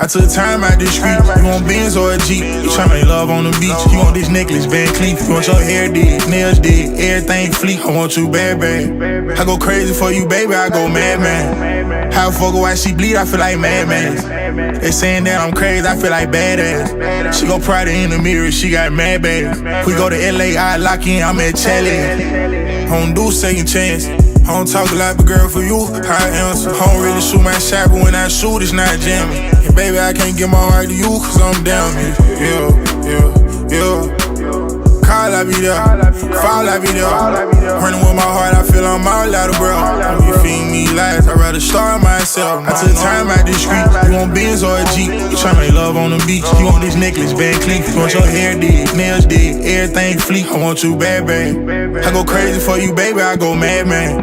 I took time out the street. You want Benz or a Jeep? You tryna make love on the beach. You want this necklace, Van Cleef. You want your hair did, nails did, everything fleet. I want you bad, bad. I go crazy for you, baby. I go mad, man. How the fuck why she bleed? I feel like madman. They saying that I'm crazy. I feel like badass. She go pride in the mirror. She got mad bags. We go to LA, I lock in. I'm at challenge. I don't do second chance. I don't talk a lot, but girl, for you, I answer. I don't really shoot my shot, but when I shoot, it's not jamming. And baby, I can't give my heart to you, cause I'm down here. Yeah. Call, I be there. Fall, I be there. Running with my heart, I feel I'm all out of breath. When you feed me lies, I'd rather starve myself. I took time out the street. You want Benz or a Jeep? You tryna make love on the beach. You want this necklace, Van Cleef. You want your hair did, nails did, everything fleet. I want you bad, bad. I go crazy for you, baby. I go mad, man.